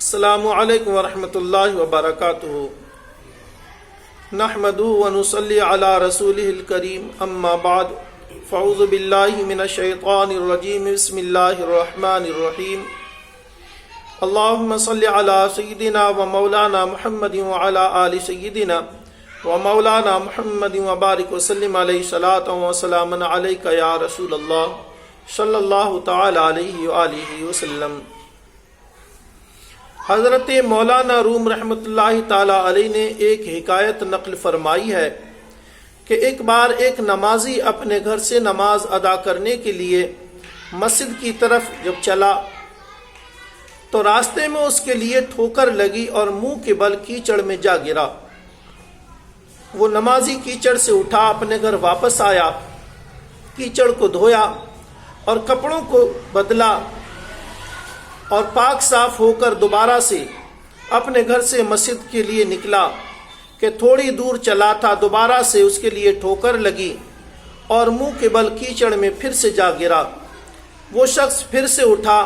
السلام علیکم ورحمۃ اللہ وبرکاتہ۔ نحمدہ ونصلی علی رسولہ الکریم، اما بعد فاعوذ باللہ من الشیطان الرجیم، بسم اللہ الرحمن الرحیم۔ اللہم صلی علی سیدنا و مولانا محمد وعلی آل سیدنا و مولانا محمد وبارک وسلم علیہ صلاۃ و سلام علیک یا رسول اللہ صلی اللہ تعالی علیہ وآلہ وسلم۔ حضرت مولانا روم رحمۃ اللہ تعالی علیہ نے ایک حکایت نقل فرمائی ہے کہ ایک بار ایک نمازی اپنے گھر سے نماز ادا کرنے کے لیے مسجد کی طرف جب چلا تو راستے میں اس کے لیے ٹھوکر لگی اور منہ کے بل کیچڑ میں جا گرا۔ وہ نمازی کیچڑ سے اٹھا، اپنے گھر واپس آیا، کیچڑ کو دھویا اور کپڑوں کو بدلا اور پاک صاف ہو کر دوبارہ سے اپنے گھر سے مسجد کے لیے نکلا کہ تھوڑی دور چلا تھا، دوبارہ سے اس کے لیے ٹھوکر لگی اور منہ کے بل کیچڑ میں پھر سے جا گرا۔ وہ شخص پھر سے اٹھا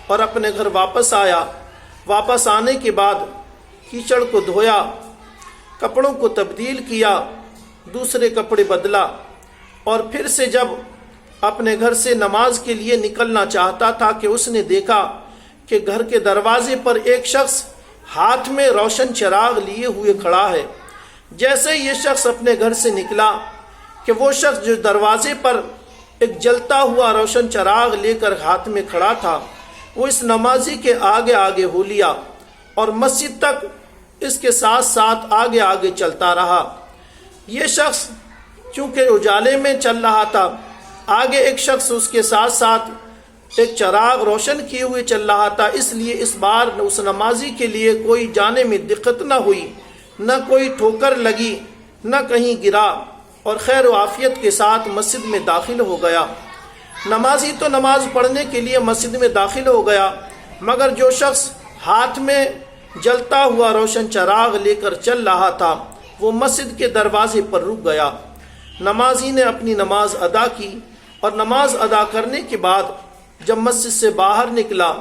اور اپنے گھر واپس آیا۔ واپس آنے کے بعد کیچڑ کو دھویا، کپڑوں کو تبدیل کیا، دوسرے کپڑے بدلا اور پھر سے جب اپنے گھر سے نماز کے لیے نکلنا چاہتا تھا کہ اس نے دیکھا کہ گھر کے دروازے پر ایک شخص ہاتھ میں روشن چراغ لیے ہوئے کھڑا ہے۔ جیسے یہ شخص اپنے گھر سے نکلا کہ وہ شخص جو دروازے پر ایک جلتا ہوا روشن چراغ لے کر ہاتھ میں کھڑا تھا، وہ اس نمازی کے آگے آگے ہو لیا اور مسجد تک اس کے ساتھ ساتھ آگے آگے چلتا رہا۔ یہ شخص چونکہ اجالے میں چل رہا تھا، آگے ایک شخص اس کے ساتھ ساتھ ایک چراغ روشن کیے ہوئے چل رہا تھا، اس لیے اس بار اس نمازی کے لیے کوئی جانے میں دقت نہ ہوئی، نہ کوئی ٹھوکر لگی، نہ کہیں گرا اور خیر و عافیت کے ساتھ مسجد میں داخل ہو گیا۔ نمازی تو نماز پڑھنے کے لیے مسجد میں داخل ہو گیا، مگر جو شخص ہاتھ میں جلتا ہوا روشن چراغ لے کر چل رہا تھا وہ مسجد کے دروازے پر رک گیا۔ نمازی نے اپنی نماز ادا کی اور نماز ادا کرنے کے بعد جب مسجد سے باہر نکلا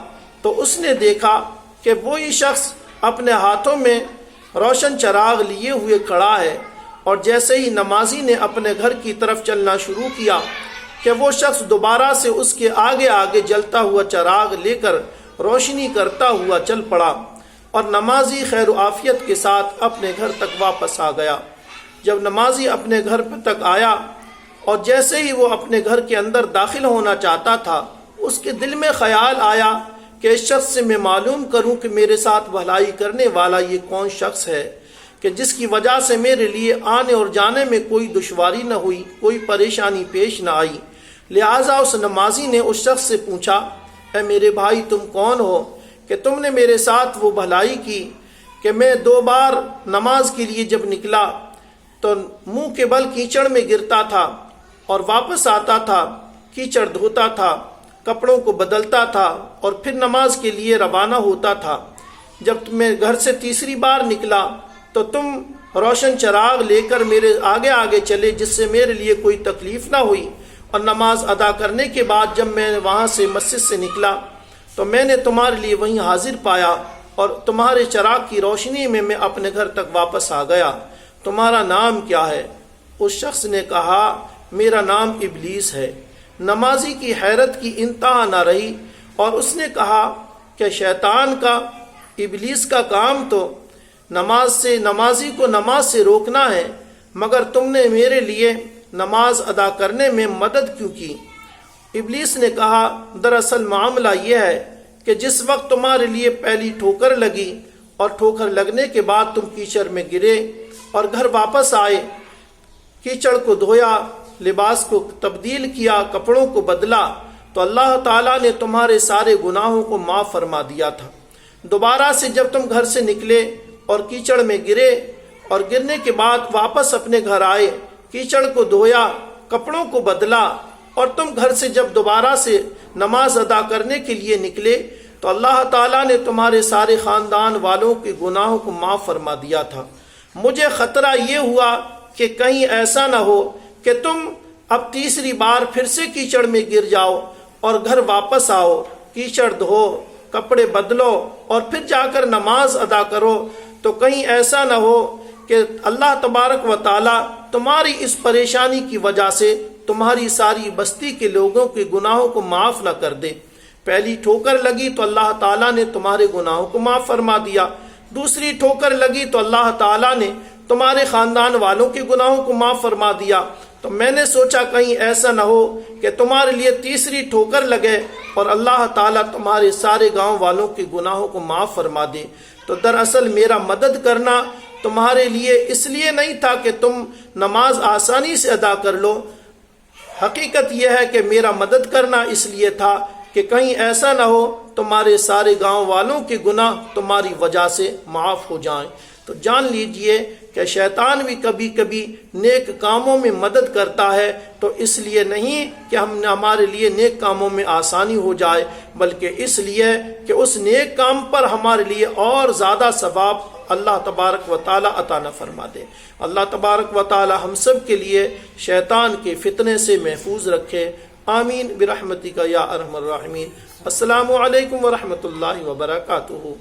تو اس نے دیکھا کہ وہی شخص اپنے ہاتھوں میں روشن چراغ لیے ہوئے کھڑا ہے، اور جیسے ہی نمازی نے اپنے گھر کی طرف چلنا شروع کیا کہ وہ شخص دوبارہ سے اس کے آگے آگے جلتا ہوا چراغ لے کر روشنی کرتا ہوا چل پڑا اور نمازی خیر و عافیت کے ساتھ اپنے گھر تک واپس آ گیا۔ جب نمازی اپنے گھر تک آیا اور جیسے ہی وہ اپنے گھر کے اندر داخل ہونا چاہتا تھا، اس کے دل میں خیال آیا کہ اس شخص سے میں معلوم کروں کہ میرے ساتھ بھلائی کرنے والا یہ کون شخص ہے کہ جس کی وجہ سے میرے لیے آنے اور جانے میں کوئی دشواری نہ ہوئی، کوئی پریشانی پیش نہ آئی۔ لہٰذا اس نمازی نے اس شخص سے پوچھا، اے میرے بھائی تم کون ہو کہ تم نے میرے ساتھ وہ بھلائی کی کہ میں 2 بار نماز کے لیے جب نکلا تو منہ کے بل کیچڑ میں گرتا تھا اور واپس آتا تھا، کیچڑ دھوتا تھا، کپڑوں کو بدلتا تھا اور پھر نماز کے لیے روانہ ہوتا تھا۔ جب میں گھر سے تیسری بار نکلا تو تم روشن چراغ لے کر میرے آگے آگے چلے، جس سے میرے لیے کوئی تکلیف نہ ہوئی، اور نماز ادا کرنے کے بعد جب میں وہاں سے مسجد سے نکلا تو میں نے تمہارے لیے وہیں حاضر پایا اور تمہارے چراغ کی روشنی میں میں اپنے گھر تک واپس آ گیا۔ تمہارا نام کیا ہے؟ اس شخص نے کہا، میرا نام ابلیس ہے۔ نمازی کی حیرت کی انتہا نہ رہی اور اس نے کہا کہ شیطان کا، ابلیس کا کام تو نمازی کو نماز سے روکنا ہے، مگر تم نے میرے لیے نماز ادا کرنے میں مدد کیوں کی؟ ابلیس نے کہا، دراصل معاملہ یہ ہے کہ جس وقت تمہارے لیے پہلی ٹھوکر لگی اور ٹھوکر لگنے کے بعد تم کیچڑ میں گرے اور گھر واپس آئے، کیچڑ کو دھویا، لباس کو تبدیل کیا، کپڑوں کو بدلا، تو اللہ تعالیٰ نے تمہارے سارے گناہوں کو معاف فرما دیا تھا۔ دوبارہ سے جب تم گھر سے نکلے اور کیچڑ میں گرے اور گرنے کے بعد واپس اپنے گھر آئے، کیچڑ کو دھویا، کپڑوں کو بدلا، اور تم گھر سے جب دوبارہ سے نماز ادا کرنے کے لیے نکلے تو اللہ تعالیٰ نے تمہارے سارے خاندان والوں کے گناہوں کو معاف فرما دیا تھا۔ مجھے خطرہ یہ ہوا کہ کہیں ایسا نہ ہو کہ تم اب تیسری بار پھر سے کیچڑ میں گر جاؤ اور گھر واپس آؤ، کیچڑ دھو کپڑے بدلو اور پھر جا کر نماز ادا کرو، تو کہیں ایسا نہ ہو کہ اللہ تبارک و تعالی تمہاری اس پریشانی کی وجہ سے تمہاری ساری بستی کے لوگوں کے گناہوں کو معاف نہ کر دے۔ پہلی ٹھوکر لگی تو اللہ تعالیٰ نے تمہارے گناہوں کو معاف فرما دیا، دوسری ٹھوکر لگی تو اللہ تعالیٰ نے تمہارے خاندان والوں کے گناہوں کو معاف فرما دیا۔ تو میں نے سوچا کہیں ایسا نہ ہو کہ تمہارے لیے تیسری ٹھوکر لگے اور اللہ تعالیٰ تمہارے سارے گاؤں والوں کے گناہوں کو معاف فرما دے۔ تو دراصل میرا مدد کرنا تمہارے لیے اس لیے نہیں تھا کہ تم نماز آسانی سے ادا کر لو، حقیقت یہ ہے کہ میرا مدد کرنا اس لیے تھا کہ کہیں ایسا نہ ہو تمہارے سارے گاؤں والوں کے گناہ تمہاری وجہ سے معاف ہو جائیں۔ تو جان لیجئے کہ شیطان بھی کبھی کبھی نیک کاموں میں مدد کرتا ہے، تو اس لیے نہیں کہ ہمارے لیے نیک کاموں میں آسانی ہو جائے، بلکہ اس لیے کہ اس نیک کام پر ہمارے لیے اور زیادہ ثواب اللہ تبارک و تعالی عطا نہ فرما دے۔ اللہ تبارک و تعالی ہم سب کے لیے شیطان کے فتنے سے محفوظ رکھے، آمین برحمتک یا ارحم الراحمین۔ السلام علیکم ورحمۃ اللہ وبرکاتہ۔